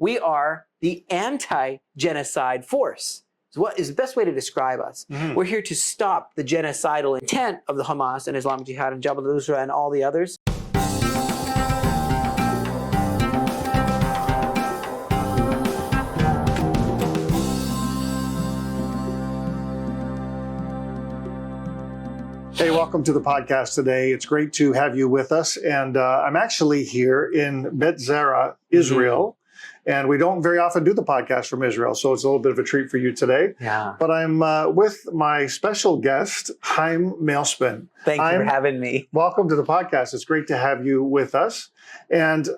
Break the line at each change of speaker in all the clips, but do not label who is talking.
we are the anti-genocide force. So what is the best way to describe us? We're here to stop the genocidal intent of the Hamas and Islamic Jihad and Jabhat al-Nusra and all the others.
Hey, welcome to the podcast today. It's great to have you with us. And I'm actually here in Bet Zara, Israel. And we don't very often do the podcast from Israel, so it's a little bit of a treat for you today.
Yeah.
But I'm with my special guest, Chaim Malespin.
Thank you for having me.
Welcome to the podcast. It's great to have you with us. And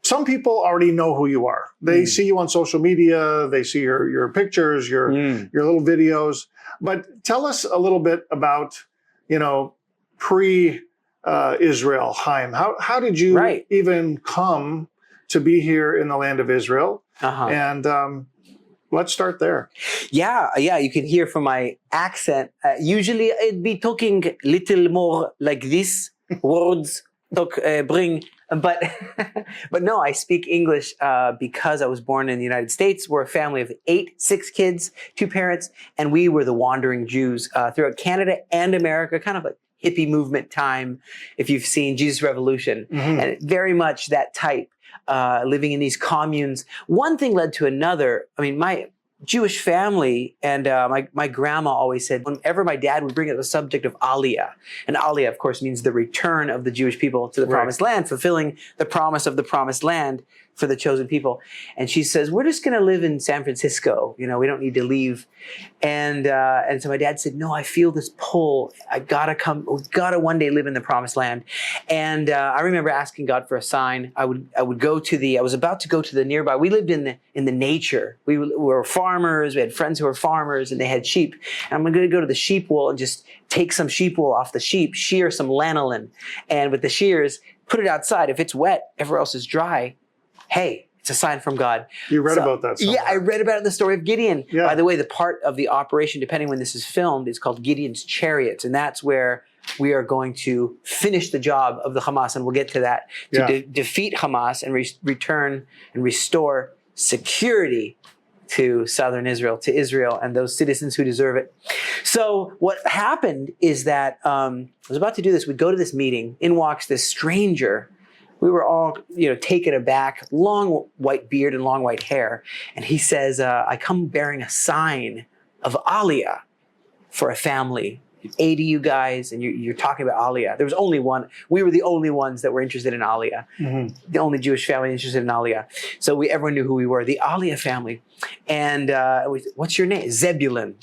some people already know who you are. They see you on social media. They see your pictures, your little videos. But tell us a little bit about, pre-Israel, Chaim. How did you even come to be here in the land of Israel? And let's start there.
Yeah, you can hear from my accent. Usually I'd be talking little more like this, words bring, but no, I speak English because I was born in the United States. We're a family of 6 kids, 2 parents, and we were the wandering Jews throughout Canada and America, kind of like hippie movement time, if you've seen Jesus Revolution, and very much that type. Living in these communes. One thing led to another. I mean, my Jewish family and my grandma always said, whenever my dad would bring up the subject of Aliyah, and Aliyah, of course, means the return of the Jewish people to the promised land, fulfilling the promise of the promised land for the chosen people. And she says, we're just going to live in San Francisco. We don't need to leave. And so my dad said, no, I feel this pull. I gotta come. We gotta one day live in the promised land. And I remember asking God for a sign. I was about to go to the nearby. We lived in the nature. We were farmers. We had friends who were farmers, and they had sheep. And I'm going to go to the sheep wool and just take some sheep wool off the sheep, shear some lanolin, and with the shears, put it outside. If it's wet, everywhere else is dry. Hey, it's a sign from God.
You read about that somewhere.
Yeah, I read about it in the story of Gideon.
Yeah.
By the way, the part of the operation, depending when this is filmed, is called Gideon's Chariots. And that's where we are going to finish the job of the Hamas. And we'll get to that. To defeat Hamas and return and restore security to southern Israel, to Israel and those citizens who deserve it. So what happened is that I was about to do this. We'd go to this meeting. In walks this stranger. We were all, taken aback, long white beard and long white hair. And he says, I come bearing a sign of Aliyah for a family. 80 you guys, and you're talking about Aliyah. There was only one. We were the only ones that were interested in Aliyah. The only Jewish family interested in Aliyah. So everyone knew who we were, the Aliyah family. And what's your name? Zebulun.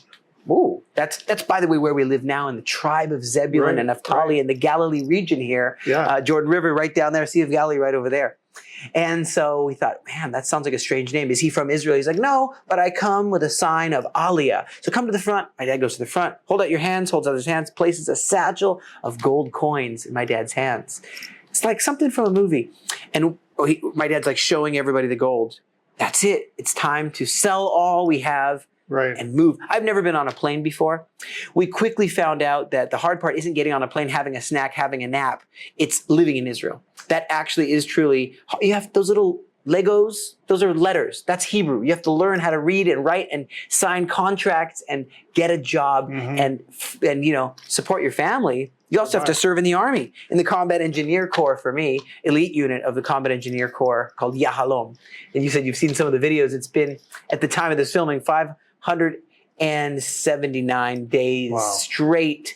Ooh, that's by the way where we live now, in the tribe of Zebulun and Naphtali in the Galilee region here. Jordan River right down there, Sea of Galilee right over there. And so we thought, man, that sounds like a strange name. Is he from Israel? He's like, no, but I come with a sign of Aliyah. So come to the front. My dad goes to the front, hold out your hands, holds out his hands, places a satchel of gold coins in my dad's hands. It's like something from a movie. And my dad's like showing everybody the gold. That's it. It's time to sell all we have. And move. I've never been on a plane before. We quickly found out that the hard part isn't getting on a plane, having a snack, having a nap. It's living in Israel. That actually is truly, you have those little Legos, those are letters. That's Hebrew. You have to learn how to read and write and sign contracts and get a job and support your family. You also have to serve in the army, in the Combat Engineer Corps, for me, elite unit of the Combat Engineer Corps called Yahalom. And you said you've seen some of the videos. It's been, at the time of this filming, 579 days straight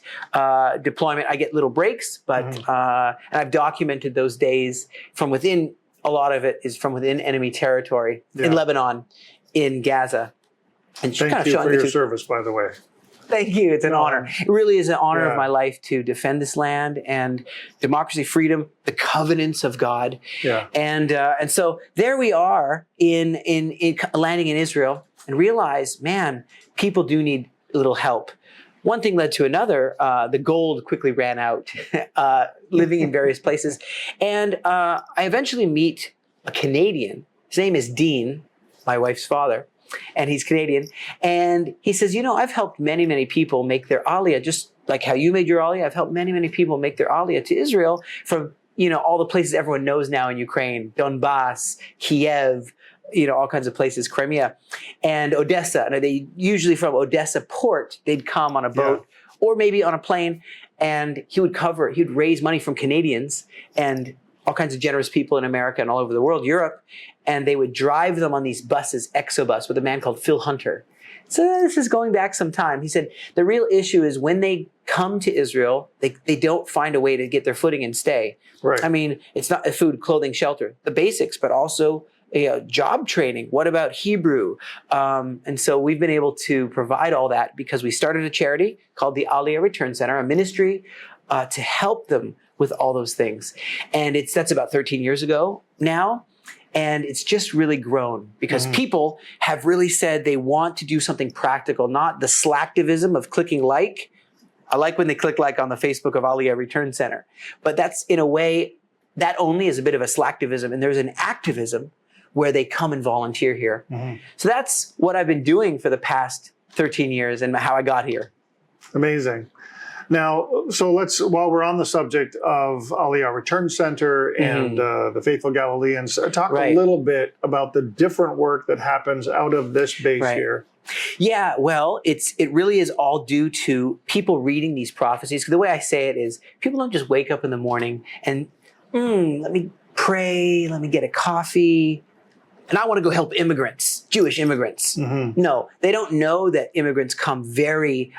deployment. I get little breaks, but and I've documented those days from within. A lot of it is from within enemy territory in Lebanon, in Gaza. And
thank you for your service, by the way.
Thank you. It's an honor. It really is an honor of my life to defend this land and democracy, freedom, the covenants of God. And so there we are in landing in Israel, and realize, man, people do need a little help. One thing led to another. The gold quickly ran out, living in various places. And I eventually meet a Canadian. His name is Dean, my wife's father, and he's Canadian. And he says, I've helped many, many people make their Aliyah, just like how you made your Aliyah. I've helped many, many people make their Aliyah to Israel from, all the places everyone knows now in Ukraine, Donbass, Kiev, all kinds of places, Crimea and Odessa. And they usually from Odessa port, they'd come on a boat or maybe on a plane, and he'd raise money from Canadians and all kinds of generous people in America and all over the world, Europe, and they would drive them on these buses, Exobus, with a man called Phil Hunter. So this is going back some time. He said the real issue is when they come to Israel, they don't find a way to get their footing and stay.
Right.
I mean, it's not food, clothing, shelter, the basics, but also job training. What about Hebrew? And so we've been able to provide all that because we started a charity called the Aliyah Return Center, a ministry to help them with all those things. And that's about 13 years ago now. And it's just really grown because people have really said they want to do something practical, not the slacktivism of clicking like. I like when they click like on the Facebook of Aliyah Return Center. But that's in a way, that only is a bit of a slacktivism. And there's an activism where they come and volunteer here. So that's what I've been doing for the past 13 years and how I got here.
Amazing. Now, so while we're on the subject of Aliyah Return Center and the Faithful Galileans, talk a little bit about the different work that happens out of this base here.
Yeah, well, it really is all due to people reading these prophecies. The way I say it is people don't just wake up in the morning and, let me pray, let me get a coffee, and I want to go help immigrants, Jewish immigrants. No, they don't know that immigrants come very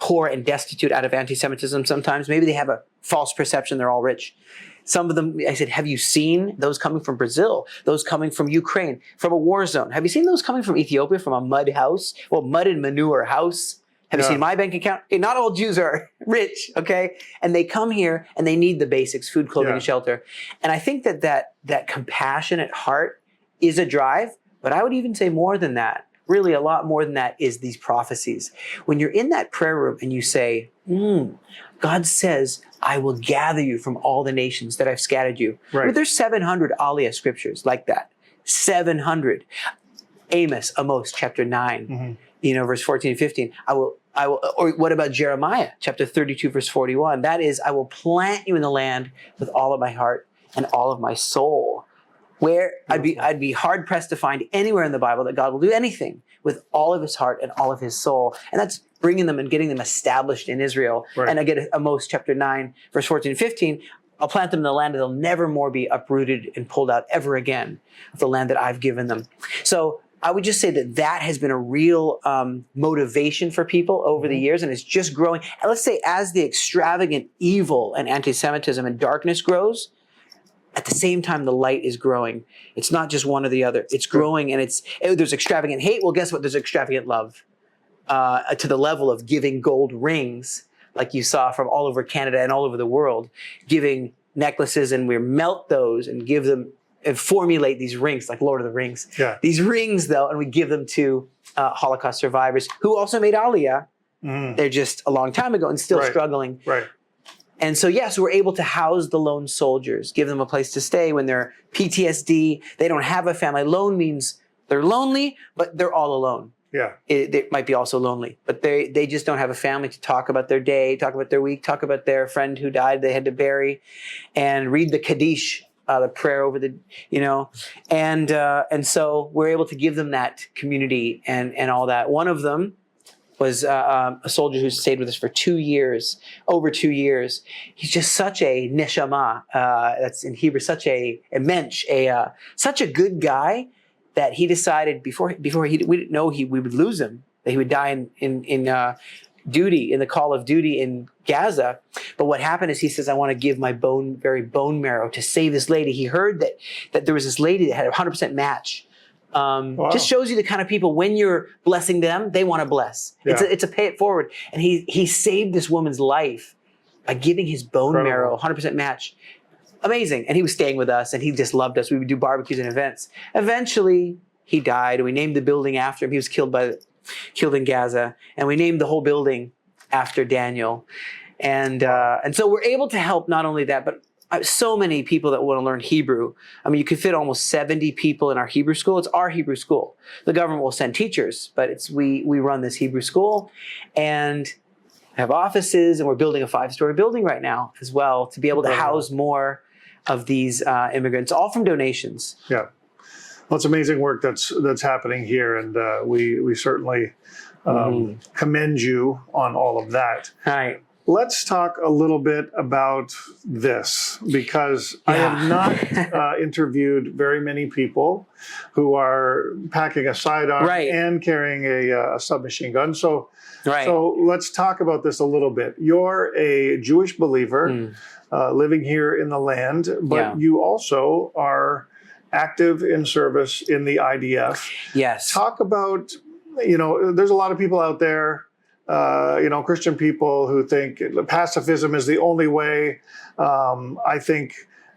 poor and destitute out of anti-Semitism sometimes. Maybe they have a false perception they're all rich. Some of them, I said, have you seen those coming from Brazil? Those coming from Ukraine, from a war zone? Have you seen those coming from Ethiopia, from a mud house? Well, mud and manure house. Have you seen my bank account? Okay, not all Jews are rich, okay? And they come here and they need the basics, food, clothing, and shelter. And I think that compassionate heart is a drive, but I would even say more than that. Really, a lot more than that is these prophecies. When you're in that prayer room and you say, God says, I will gather you from all the nations that I've scattered you. Right. I mean, there's 700 Aliyah scriptures like that. 700. Amos, chapter 9, verse 14 and 15. I will, or what about Jeremiah, chapter 32, verse 41? That is, I will plant you in the land with all of my heart and all of my soul. Where I'd be hard pressed to find anywhere in the Bible that God will do anything with all of his heart and all of his soul. And that's bringing them and getting them established in Israel. Right. And I get Amos chapter 9, verse 14 and 15. I'll plant them in the land and they'll never more be uprooted and pulled out ever again of the land that I've given them. So I would just say that has been a real motivation for people over the years, and it's just growing. And let's say as the extravagant evil and anti-Semitism and darkness grows, at the same time, the light is growing. It's not just one or the other. It's growing, and there's extravagant hate. Well, guess what? There's extravagant love to the level of giving gold rings, like you saw from all over Canada and all over the world, giving necklaces, and we melt those and give them and formulate these rings, like Lord of the Rings. Yeah. These rings, though, and we give them to Holocaust survivors who also made Aliyah. They're just a long time ago and still struggling. Right. And so, yes, we're able to house the lone soldiers, give them a place to stay when they're PTSD. They don't have a family. Lone means they're lonely, but they're all alone. Yeah. They might be also lonely, but they just don't have a family to talk about their day, talk about their week, talk about their friend who died they had to bury, and read the Kaddish, the prayer over the, and so we're able to give them that community and all that. One of them was a soldier who stayed with us for 2 years, over 2 years. He's just such a neshama, that's in Hebrew, such a mensch, such a good guy that he decided before we didn't know we would lose him, that he would die in duty, in the call of duty in Gaza. But what happened is he says, I want to give my very bone marrow to save this lady. He heard that there was this lady that had a 100% match. Wow. Just shows you the kind of people, when you're blessing them, they want to bless. Yeah. It's a pay it forward. And he saved this woman's life by giving his bone marrow, 100% match. Amazing. And he was staying with us and he just loved us. We would do barbecues and events. Eventually, he died. We named the building after him. He was killed in Gaza. And we named the whole building after Daniel. And so we're able to help not only that, but so many people that want to learn Hebrew. I mean, you could fit almost 70 people in our Hebrew school. It's our Hebrew school. The government will send teachers, but we run this Hebrew school and have offices, and we're building a 5-story building right now as well to be able to house more of these immigrants, all from donations.
Yeah. Well, it's amazing work that's happening here, and we certainly commend you on all of that.
Right.
Let's talk a little bit about this, because I have not interviewed very many people who are packing a sidearm and carrying a submachine gun. So let's talk about this a little bit. You're a Jewish believer living here in the land, but you also are active in service in the IDF.
Yes.
Talk about, there's a lot of people out there, Christian people who think pacifism is the only way. I think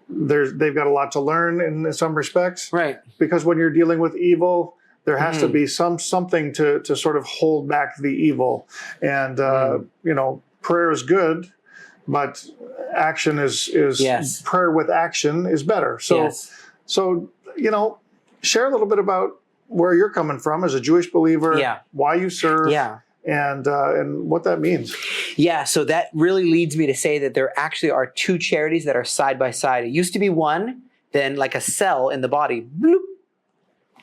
they've got a lot to learn in some respects.
Right.
Because when you're dealing with evil, there has to be something to sort of hold back the evil. And, prayer is good, but action is prayer with action is better. So, share a little bit about where you're coming from as a Jewish believer, why you serve, and what that means.
Yeah, so that really leads me to say that there actually are two charities that are side by side. It used to be one, then like a cell in the body, bloop,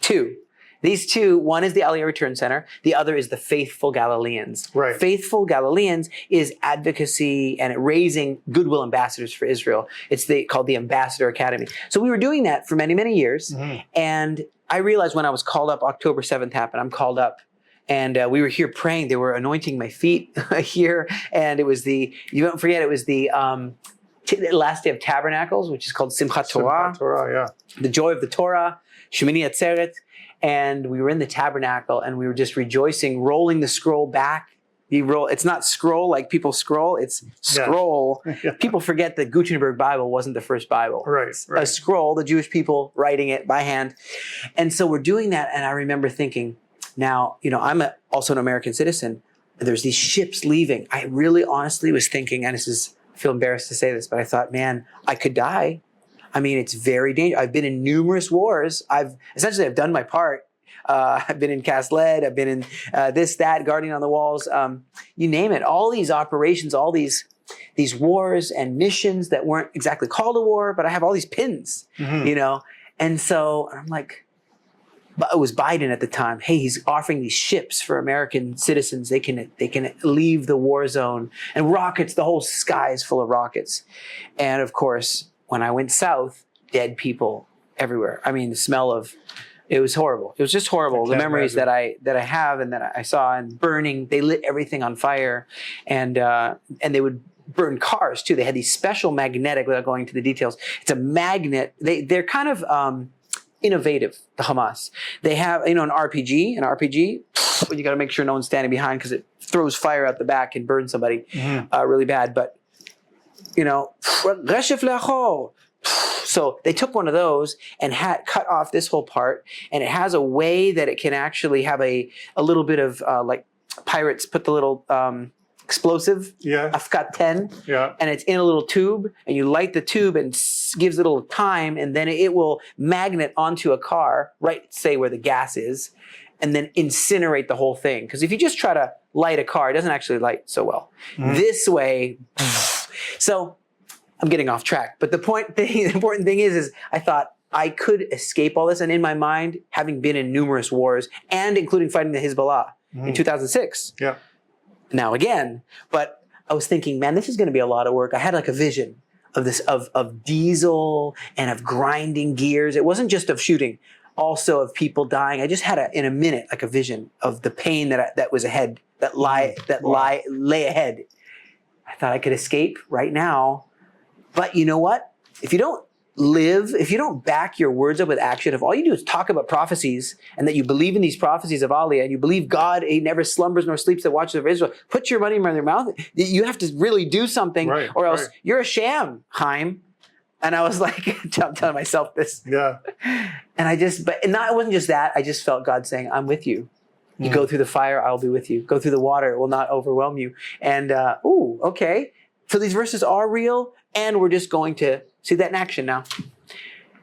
two. These two, one is the Aliyah Return Center, the other is the Faithful Galileans.
Right.
Faithful Galileans is advocacy and raising goodwill ambassadors for Israel. It's called the Ambassador Academy. So we were doing that for many, many years. And I realized when I was called up, October 7th happened, I'm called up. And we were here praying. They were anointing my feet here. And it was you don't forget, it was the last day of Tabernacles, which is called Simchat Torah.
Simchat Torah,
the joy of the Torah, Shemini Atzeret. And we were in the tabernacle and we were just rejoicing, rolling the scroll back. It's not scroll like people scroll, it's scroll. People forget the Gutenberg Bible wasn't the first Bible.
Right.
A scroll, the Jewish people writing it by hand. And so we're doing that. And I remember thinking, now, I'm also an American citizen. There's these ships leaving. I really honestly was thinking, and I feel embarrassed to say this, but I thought, man, I could die. I mean, it's very dangerous. I've been in numerous wars. I've done my part. I've been in Cast Lead. I've been in this, that, Guardian on the Walls. You name it. All these operations, all these wars and missions that weren't exactly called a war, but I have all these pins, And so I'm like, it was Biden at the time. Hey, he's offering these ships for American citizens. They can leave the war zone, and rockets. The whole sky is full of rockets, and of course, when I went south, dead people everywhere. I mean, the smell of it was horrible. It was just horrible. The memories that I have and that I saw, and burning. They lit everything on fire, and they would burn cars too. They had these special magnetic. Without going into the details, it's a magnet. They're kind of innovative. The Hamas. They have an RPG. An RPG. You got to make sure no one's standing behind because it throws fire out the back and burns somebody really bad. But so they took one of those and cut off this whole part, and it has a way that it can actually have a little bit of like pirates put the little explosive, Afkat 10, and it's in a little tube, and you light the tube and gives it a little time, and then it will magnet onto a car, right, say where the gas is, and then incinerate the whole thing. Because if you just try to light a car, it doesn't actually light so well. This way, so I'm getting off track. But the important thing is I thought I could escape all this. And in my mind, having been in numerous wars, and including fighting the Hezbollah in 2006, now again, but I was thinking, man, this is going to be a lot of work. I had like a vision of this, of diesel and of grinding gears. It wasn't just of shooting, also of people dying. I just had in a minute, like a vision of the pain that was ahead, that lay ahead. I thought I could escape right now. But you know what? If you don't back your words up with action, if all you do is talk about prophecies and that you believe in these prophecies of Aliyah and you believe God, he never slumbers nor sleeps that watches over Israel, put your money in their mouth. You have to really do something, or else you're a sham, Chaim. And I was like, I'm telling myself this. Yeah. And it wasn't just that. I just felt God saying, I'm with you. You go through the fire, I'll be with you. Go through the water, it will not overwhelm you. And, okay. So these verses are real, and we're just going to see that in action now.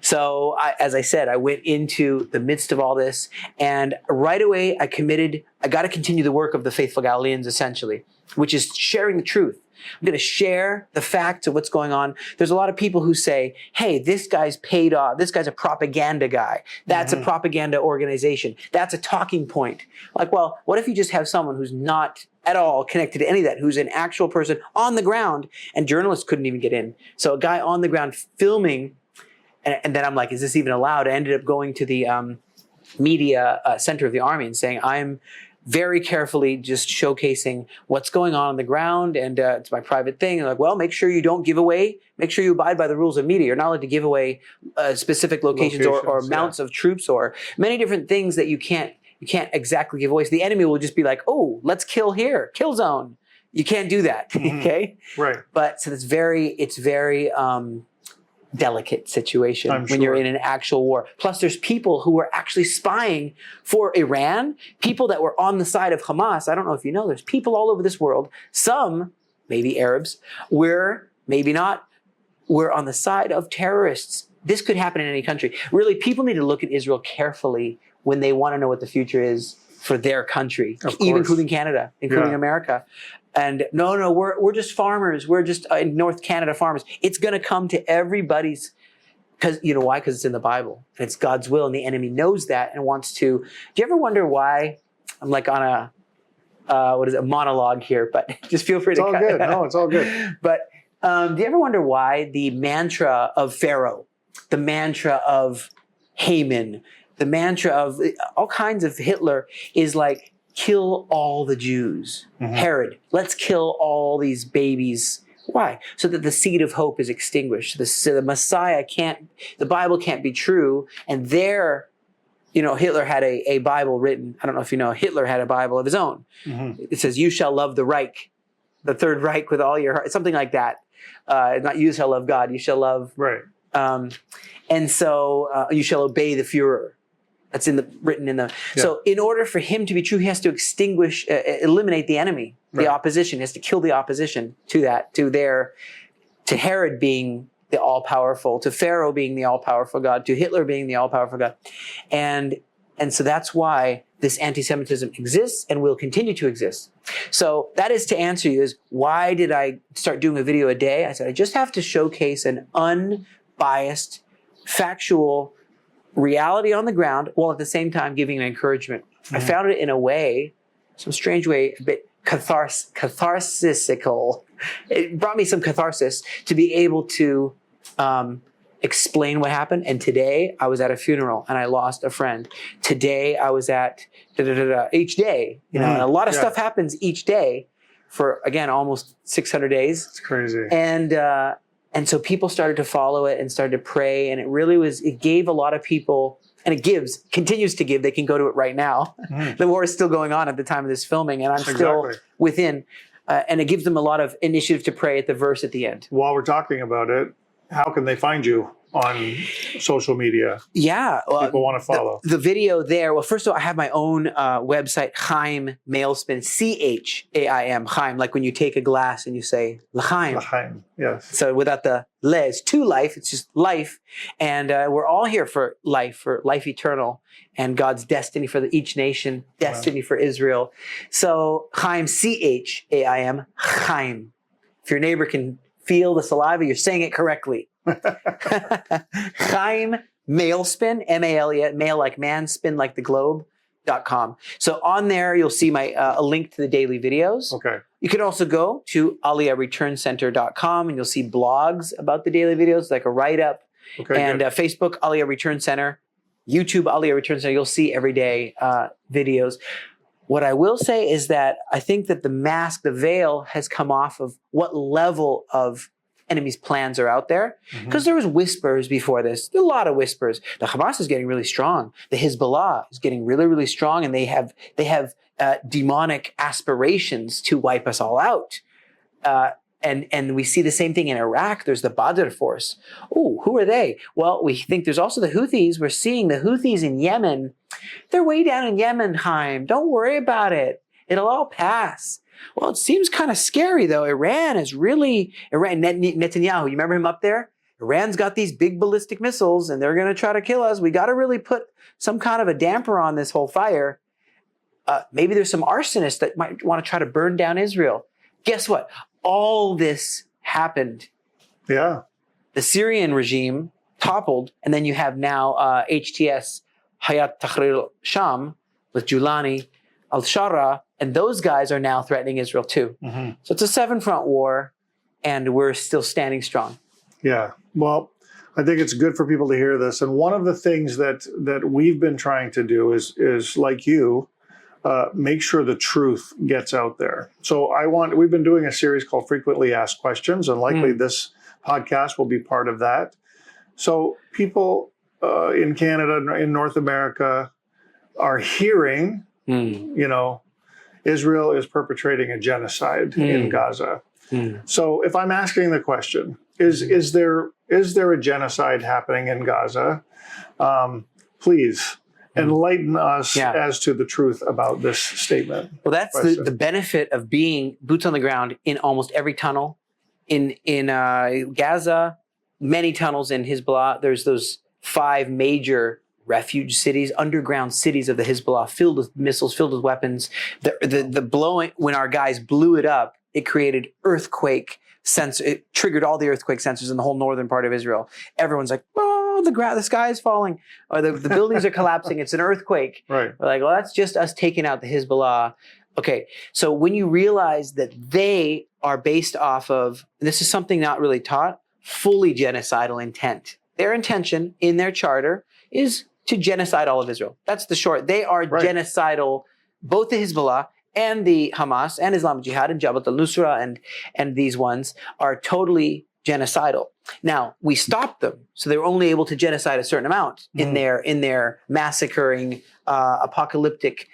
So, as I said, I went into the midst of all this, and right away I got to continue the work of the Faithful Galileans, essentially, which is sharing the truth. I'm going to share the facts of what's going on. There's a lot of people who say, hey, this guy's paid off. This guy's a propaganda guy. That's a propaganda organization. That's a talking point. Like, well, what if you just have someone who's not at all connected to any of that, who's an actual person on the ground, and journalists couldn't even get in. So a guy on the ground filming, and then I'm like, is this even allowed? I ended up going to the media center of the Army and saying, I'm very carefully just showcasing what's going on the ground, and it's my private thing. And like, well, make sure you don't give away, make sure you abide by the rules of media. You're not allowed to give away specific locations or amounts of troops or many different things that you can't exactly give away. So the enemy will just be like, oh, let's kill here, kill zone. You can't do that, okay?
Right.
But so it's very delicate situation when you're in an actual war. Plus, there's people who were actually spying for Iran, people that were on the side of Hamas. I don't know if you know, there's people all over this world, some, maybe Arabs, maybe not, we're on the side of terrorists. This could happen in any country. Really, people need to look at Israel carefully when they want to know what the future is for their country, even including Canada, including America. And no, we're just farmers. We're just in North Canada farmers. It's going to come to everybody's, because you know why? Because it's in the Bible. And it's God's will, and the enemy knows that and wants to. Do you ever wonder why? I'm like on a monologue here, but just feel free to cut.
It's all good. No, it's all good.
But do you ever wonder why the mantra of Pharaoh, the mantra of Haman, the mantra of all kinds of Hitler is like, kill all the Jews. Herod, let's kill all these babies. Why? So that the seed of hope is extinguished. So the Messiah the Bible can't be true. And Hitler had a Bible written. I don't know if you know, Hitler had a Bible of his own. It says, you shall love the Reich, the Third Reich with all your heart. Something like that. Not you shall love God, you shall love.
Right.
And so you shall obey the Führer. That's written in the. Yeah. So in order for him to be true, he has to eliminate the enemy, the opposition. He has to kill the opposition to Herod being the all-powerful, to Pharaoh being the all-powerful God, to Hitler being the all-powerful God. And so that's why this anti-Semitism exists and will continue to exist. So that is to answer you is, why did I start doing a video a day? I said, I just have to showcase an unbiased, factual reality on the ground, while at the same time giving an encouragement. I found it in a way, some strange way, a bit catharsical. It brought me some catharsis to be able to explain what happened. And today I was at a funeral and I lost a friend. Today I was at each day, and a lot of stuff happens each day for, again, almost 600 days.
It's crazy.
And so people started to follow it and started to pray. And it gave a lot of people, and it continues to give. They can go to it right now. The war is still going on at the time of this filming, and I'm still within. And it gives them a lot of initiative to pray at the verse at the end.
While we're talking about it, how can they find you on social media?
Yeah.
People want to follow.
The video there, well, first of all, I have my own website, Chaim Malespin, Chaim, Chaim, like when you take a glass and you say, L'chaim.
L'chaim, yes.
So without the le, it's to life, it's just life. And we're all here for life eternal, and God's destiny for each nation, destiny for Israel. So Chaim, Chaim, Chaim. If your neighbor can feel the saliva, you're saying it correctly. Chaim Malespin, M-A-L-E, male like man, spin like the globe.com. So on there, you'll see a link to the daily videos.
Okay.
You can also go to Aliyah Return Center.com, and you'll see blogs about the daily videos, like a write-up. Okay, and Facebook, Aliyah Return Center, YouTube, Aliyah Return Center. You'll see everyday videos. What I will say is that I think that the mask, the veil, has come off of what level of enemy's plans are out there. Because there was whispers before this, a lot of whispers. The Hamas is getting really strong. The Hezbollah is getting really, really strong, and they have demonic aspirations to wipe us all out. And we see the same thing in Iraq. There's the Badr force. Oh, who are they? Well, we think there's also the Houthis. We're seeing the Houthis in Yemen. They're way down in Yemen, Chaim. Don't worry about it. It'll all pass. Well, it seems kind of scary, though. Iran, Netanyahu, you remember him up there? Iran's got these big ballistic missiles, and they're going to try to kill us. We got to really put some kind of a damper on this whole fire. Maybe there's some arsonists that might want to try to burn down Israel. Guess what? all this happened.
Yeah.
The Syrian regime toppled, and then you have now HTS, Hayat Tahrir Sham, with Julani, al-Shara, and those guys are now threatening Israel too.
Mm-hmm.
So it's a 7-front war, and we're still standing strong.
Yeah. Well, I think it's good for people to hear this. And one of the things that we've been trying to do is like you, make sure the truth gets out there. So we've been doing a series called Frequently Asked Questions, and likely this podcast will be part of that. So people in Canada, in North America, are hearing, Israel is perpetrating a genocide in Gaza. So if I'm asking the question, is there a genocide happening in Gaza? Please enlighten us as to the truth about this statement.
Well, that's the benefit of being boots on the ground in almost every tunnel in Gaza, many tunnels in Hezbollah. There's those 5 major refuge cities, underground cities of the Hezbollah, filled with missiles, filled with weapons. The blowing, when our guys blew it up, it created earthquake sensor. It triggered all the earthquake sensors in the whole northern part of Israel. Everyone's like, "Oh, the sky is falling, or the buildings are collapsing. It's an earthquake."
Right.
We're like, "Well, that's just us taking out the Hezbollah." Okay, so when you realize that they are based off of, and this is something not really taught, fully genocidal intent. Their intention in their charter is to genocide all of Israel. That's the short. They are genocidal, both the Hezbollah and the Hamas and Islamic Jihad and Jabhat al-Nusra and these ones are totally genocidal. Now, we stopped them, so they were only able to genocide a certain amount in their massacring, apocalyptic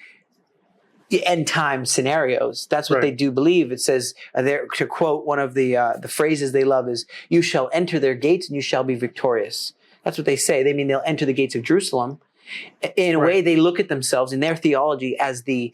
end time scenarios. That's what they do believe. It says, to quote one of the phrases they love is, "You shall enter their gates and you shall be victorious." That's what they say. They mean they'll enter the gates of Jerusalem. In a way, they look at themselves in their theology as the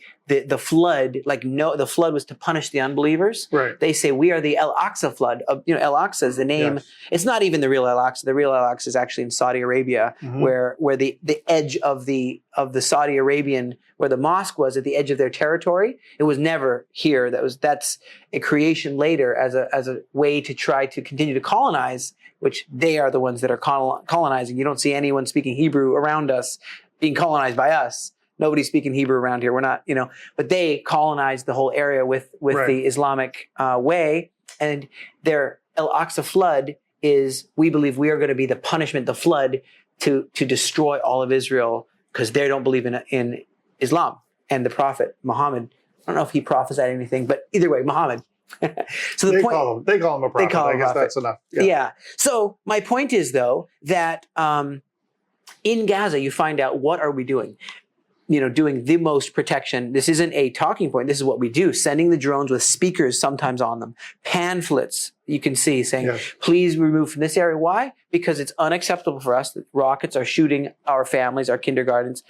flood. The flood was to punish the unbelievers.
Right.
They say we are the El Aqsa flood. El Aqsa is the name. Yes. It's not even the real El Aqsa. The real El Aqsa is actually in Saudi Arabia, where the edge of the Saudi Arabian, where the mosque was at the edge of their territory. It was never here. That's a creation later as a way to try to continue to colonize, which they are the ones that are colonizing. You don't see anyone speaking Hebrew around us being colonized by us. Nobody's speaking Hebrew around here. We're not, but they colonized the whole area with the Islamic way. And their El Aqsa flood is, we believe we are going to be the punishment, the flood to destroy all of Israel, because they don't believe in Islam and the Prophet Muhammad. I don't know if he prophesied anything, but either way, Muhammad. So they call him a prophet.
I guess that's enough.
Yeah. So my point is, though, that in Gaza, you find out, what are we doing? Doing the most protection. This isn't a talking point. This is what we do. Sending the drones with speakers sometimes on them. Pamphlets you can see saying, please remove from this area. Why? Because it's unacceptable for us that rockets are shooting our families, our kindergartens.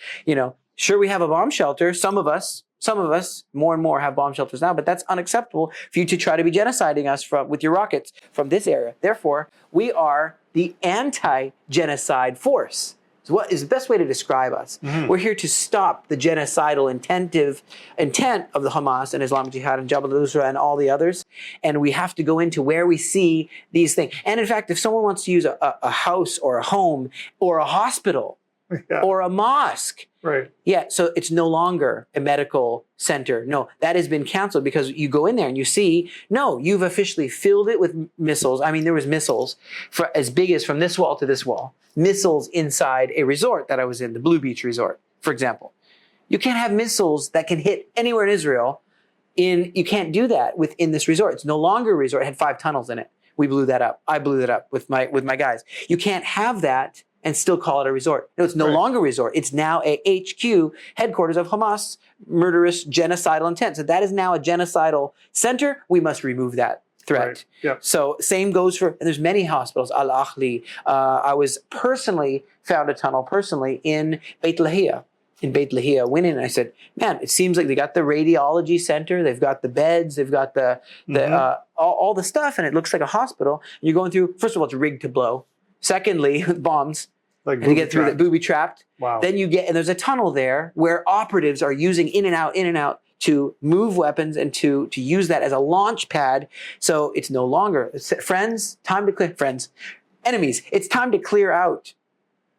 Sure, we have a bomb shelter. Some of us, more and more, have bomb shelters now, but that's unacceptable for you to try to be genociding us with your rockets from this area. Therefore, we are the anti-genocide force. So what is the best way to describe us? We're here to stop the genocidal intent of the Hamas and Islamic Jihad and Jabhat al-Nusra and all the others. And we have to go into where we see these things. And in fact, if someone wants to use a house or a home or a hospital or a mosque, so it's no longer a medical center. No, that has been canceled, because you go in there and you see, no, you've officially filled it with missiles. I mean, there was missiles as big as from this wall to this wall. Missiles inside a resort that I was in, the Blue Beach Resort, for example. You can't have missiles that can hit anywhere in Israel. You can't do that within this resort. It's no longer a resort. It had 5 tunnels in it. We blew that up. I blew that up with my guys. You can't have that and still call it a resort. No, it's no longer a resort. It's now a HQ, headquarters of Hamas, murderous, genocidal intent. So that is now a genocidal center. We must remove that threat. So same goes for, and there's many hospitals, Al-Akhli. I found a tunnel personally in Beit Lahia. Went in and I said, man, it seems like they got the radiology center, they've got the beds, they've got all the stuff, and it looks like a hospital. And you're going through, first of all, it's rigged to blow. Secondly, bombs. And you get through that, booby trapped.
Wow.
Then and there's a tunnel there where operatives are using in and out to move weapons and to use that as a launch pad. So it's no longer, friends, time to clear, friends, enemies, it's time to clear out.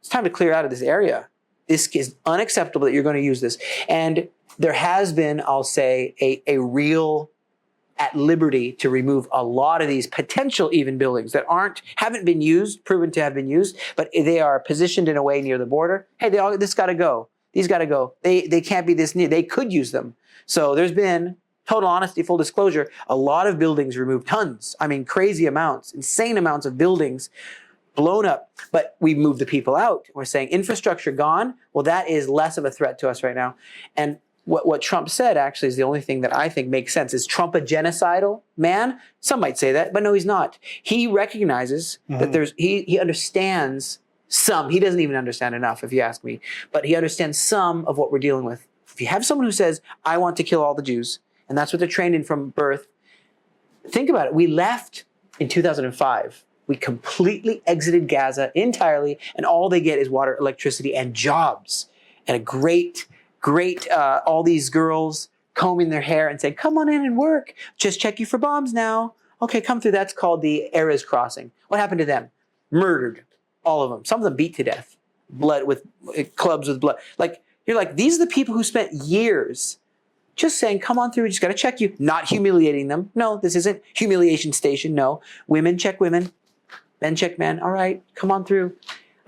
It's time to clear out of this area. This is unacceptable that you're going to use this. And there has been, I'll say, a real at liberty to remove a lot of these potential even buildings that haven't been used, proven to have been used, but they are positioned in a way near the border. Hey, this got to go. These got to go. They can't be this near. They could use them. So there's been, total honesty, full disclosure, a lot of buildings removed, tons. I mean, crazy amounts, insane amounts of buildings blown up, but we moved the people out. We're saying infrastructure gone. Well, that is less of a threat to us right now. And what Trump said actually is the only thing that I think makes sense. Is Trump a genocidal man? Some might say that, but no, he's not. He recognizes that he understands some. He doesn't even understand enough, if you ask me, but he understands some of what we're dealing with. If you have someone who says, I want to kill all the Jews, and that's what they're trained in from birth, think about it. We left in 2005. We completely exited Gaza entirely, and all they get is water, electricity, and jobs, and a great, all these girls combing their hair and saying, come on in and work. Just check you for bombs now. Okay, come through. That's called the Erez crossing. What happened to them? Murdered. All of them. Some of them beat to death. Blood with clubs with blood. You're like, these are the people who spent years just saying, come on through. We just got to check you. Not humiliating them. No, this isn't humiliation station. No. Women check women. Men check men. All right, come on through.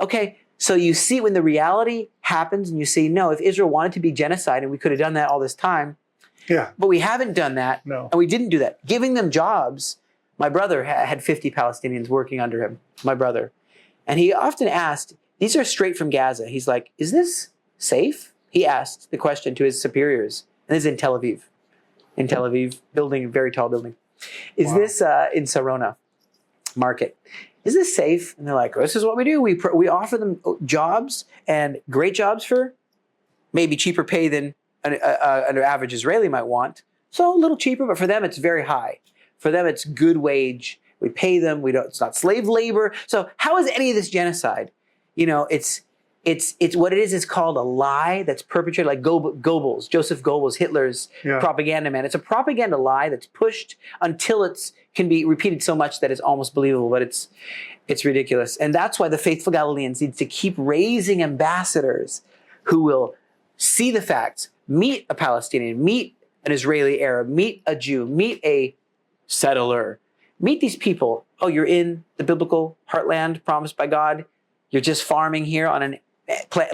Okay. So you see when the reality happens and you see, no, if Israel wanted to be genocide and we could have done that all this time, but we haven't done that, and we didn't do that. Giving them jobs, my brother had 50 Palestinians working under him, my brother. And he often asked, these are straight from Gaza. He's like, is this safe? He asked the question to his superiors. And this is in Tel Aviv, building, a very tall building. Is this in Sarona market? Is this safe? And they're like, this is what we do. We offer them jobs, and great jobs for maybe cheaper pay than an average Israeli might want. So a little cheaper, but for them it's very high. For them it's good wage. We pay them. It's not slave labor. So how is any of this genocide? It's what it is. It's called a lie that's perpetrated, like Goebbels, Joseph Goebbels, Hitler's propaganda man. It's a propaganda lie that's pushed until it can be repeated so much that it's almost believable, but it's ridiculous. And that's why the Faithful Galileans needs to keep raising ambassadors who will see the facts, meet a Palestinian, meet an Israeli Arab, meet a Jew, meet a settler, meet these people. Oh, you're in the biblical heartland promised by God. You're just farming here on an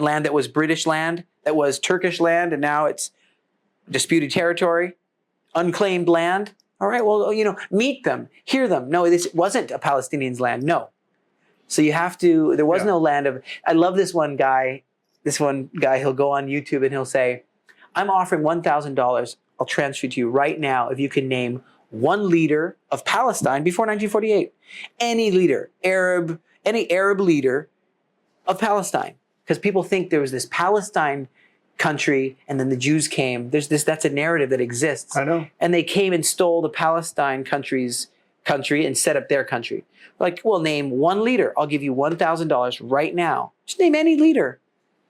land that was British land, that was Turkish land, and now it's disputed territory, unclaimed land. All right, well, meet them, hear them. No, this wasn't a Palestinian's land. No. So you have to, there was no land of, I love this one guy, he'll go on YouTube and he'll say, I'm offering $1,000. I'll transfer to you right now if you can name one leader of Palestine before 1948. Any leader, any Arab leader of Palestine. Because people think there was this Palestine country and then the Jews came. That's a narrative that exists.
I know.
And they came and stole the Palestine country and set up their country. Like, well, name one leader. I'll give you $1,000 right now. Just name any leader,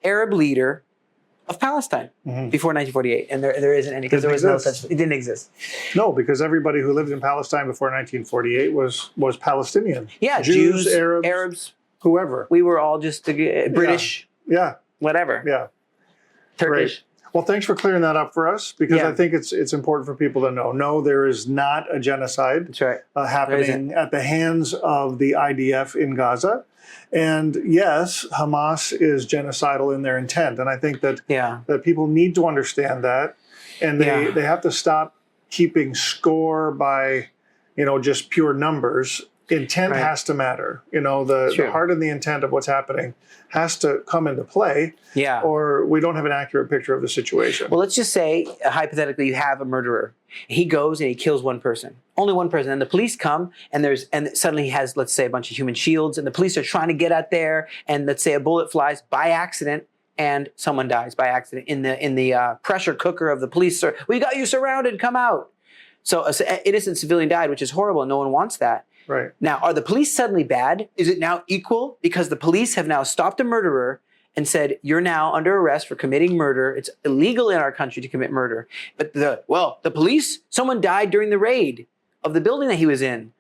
Arab leader of Palestine before 1948. And there isn't any, because there was no such, it didn't exist.
No, because everybody who lived in Palestine before 1948 was Palestinian.
Yeah,
Jews, Arabs, whoever.
We were all just British.
Yeah.
Whatever.
Yeah.
Turkish.
Great. Well, thanks for clearing that up for us, because I think it's important for people to know. No, there is not a genocide happening at the hands of the IDF in Gaza. And yes, Hamas is genocidal in their intent. And I think that people need to understand that. And they have to stop keeping score by, just pure numbers. Intent has to matter. The heart and the intent of what's happening has to come into play, or we don't have an accurate picture of the situation.
Well, let's just say, hypothetically, you have a murderer. He goes and he kills one person, only one person, and the police come, and suddenly he has, let's say, a bunch of human shields, and the police are trying to get out there, and let's say a bullet flies by accident, and someone dies by accident in the pressure cooker of the police. We got you surrounded, come out. So an innocent civilian died, which is horrible, and no one wants that.
Right.
Now, are the police suddenly bad? Is it now equal because the police have now stopped a murderer and said, you're now under arrest for committing murder. It's illegal in our country to commit murder. But the police, someone died during the raid of the building that he was in.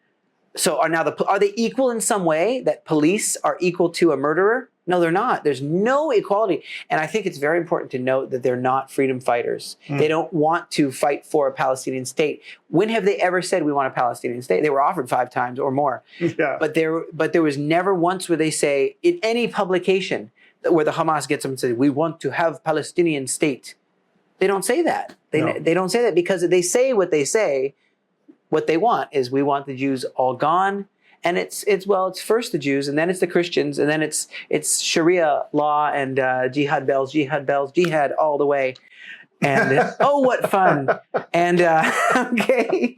So are they equal in some way, that police are equal to a murderer? No, they're not. There's no equality. And I think it's very important to note that they're not freedom fighters. They don't want to fight for a Palestinian state. When have they ever said we want a Palestinian state? They were offered 5 times or more. Yeah. But there was never once where they say, in any publication where the Hamas gets them to say, we want to have Palestinian state. They don't say that. They don't say that because they say what they say. What they want is, we want the Jews all gone. And it's first the Jews, and then it's the Christians, and then it's Sharia law and jihad bells, jihad all the way. And oh, what fun! And okay,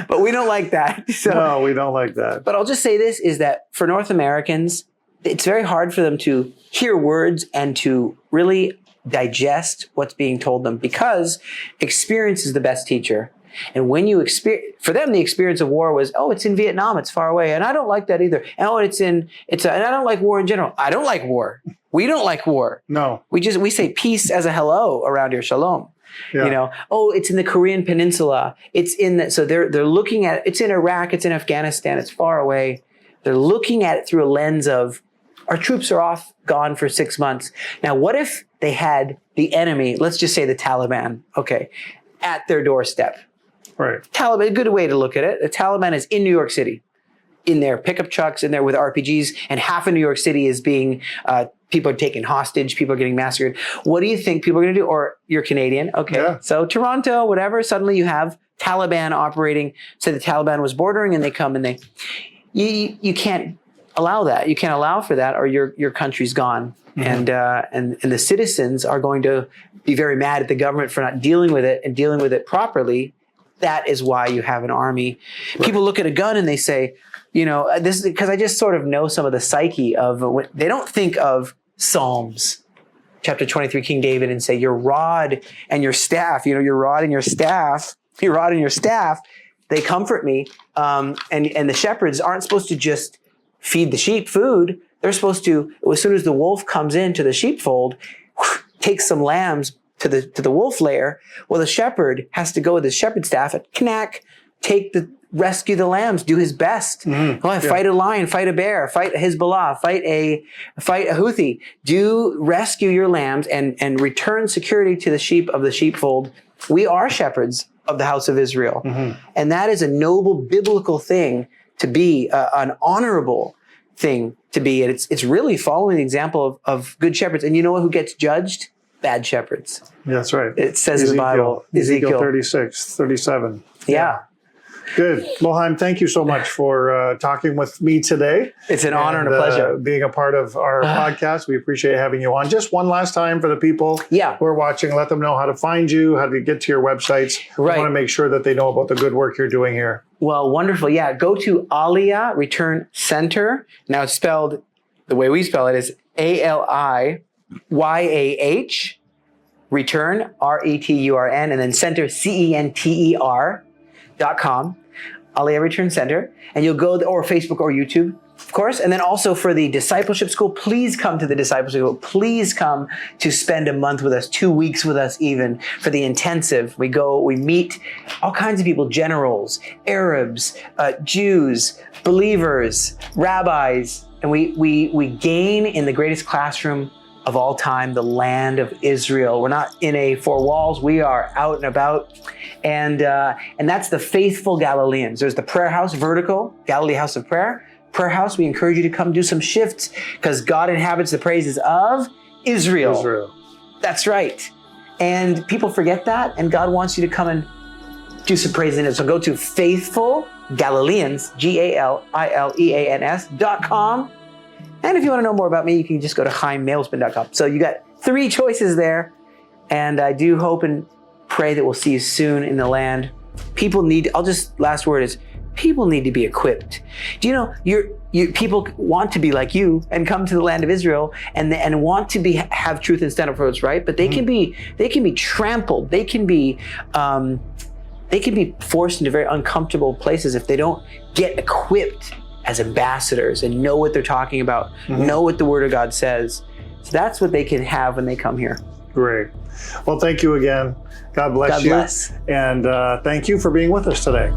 but we don't like that. So,
no, we don't like that.
But I'll just say this: is that for North Americans, it's very hard for them to hear words and to really digest what's being told them, because experience is the best teacher. And when you experience, for them, the experience of war was, oh, it's in Vietnam, it's far away, and I don't like that either. And and I don't like war in general. I don't like war. We don't like war.
No.
We say peace as a hello around here, shalom. Yeah. You know, oh, it's in the Korean Peninsula. It's so they're looking at it. It's in Iraq. It's in Afghanistan. It's far away. They're looking at it through a lens of, our troops are gone for 6 months. Now, what if they had the enemy? Let's just say the Taliban. Okay, at their doorstep.
Right.
Taliban, a good way to look at it. The Taliban is in New York City, in their pickup trucks, in there with RPGs, and half of New York City is being, people are taken hostage, people are getting massacred. What do you think people are going to do? Or you're Canadian, okay. Yeah. So Toronto, whatever, suddenly you have Taliban operating. So the Taliban was bordering, and they come and you can't allow that. You can't allow for that, or your country's gone. Mm-hmm. And the citizens are going to be very mad at the government for not dealing with it and dealing with it properly. That is why you have an army. Right. People look at a gun and they say, you know, this is because I just sort of know some of the psyche of, they don't think of Psalms, chapter 23, King David, and say, your rod and your staff, you know, your rod and your staff, they comfort me. And the shepherds aren't supposed to just feed the sheep food. They're supposed to, as soon as the wolf comes into the sheepfold, take some lambs to the wolf lair. Well, the shepherd has to go with his shepherd staff and rescue the lambs, do his best. Mm-hmm. Fight a lion, fight a bear, fight a Hezbollah, fight a Houthi. Rescue your lambs and return security to the sheep of the sheepfold. We are shepherds of the house of Israel. Mm-hmm. And that is a noble biblical thing to be, an honorable thing to be. And it's really following the example of good shepherds. And you know who gets judged? Bad shepherds.
That's right.
It says in the Bible.
Ezekiel 36, 37.
Yeah.
Good. Well, Chaim, thank you so much for talking with me today.
It's an honor and a pleasure.
Being a part of our podcast. We appreciate having you on. Just one last time for the people who are watching, let them know how to find you, how to get to your websites. Right. I want to make sure that they know about the good work you're doing here. Well, wonderful. Yeah. Go to Aliyah Return Center. Now it's spelled, the way we spell it is ALIYAH, Return, RETURN, and then Center, CENTER.com, Aliyah Return Center. And you'll go, or Facebook or YouTube, of course. And then also for the discipleship school, please come to the discipleship school. Please come to spend a month with us, 2 weeks with us even, for the intensive. We meet all kinds of people, generals, Arabs, Jews, believers, rabbis, and we gain in the greatest classroom of all time, the land of Israel. We're not in four walls. We are out and about. And that's the Faithful Galileans. There's the prayer house, vertical, Galilee House of Prayer. Prayer house, we encourage you to come do some shifts because God inhabits the praises of Israel. That's right. And people forget that, and God wants you to come and do some praise in it. So go to Faithful Galileans, GALILEANS.com. And if you want to know more about me, you can just go to ChaimMalespin.com. So you got 3 choices there. And I do hope and pray that we'll see you soon in the land. Last word is, people need to be equipped. Do you know, people want to be like you and come to the land of Israel and want to have truth and stand up for what's right, but they can be trampled. They can be forced into very uncomfortable places if they don't get equipped as ambassadors and know what they're talking about, know what the Word of God says.
So that's what they can have when they come here.
Great. Well, thank you again. God bless you.
God bless.
And thank you for being with us today.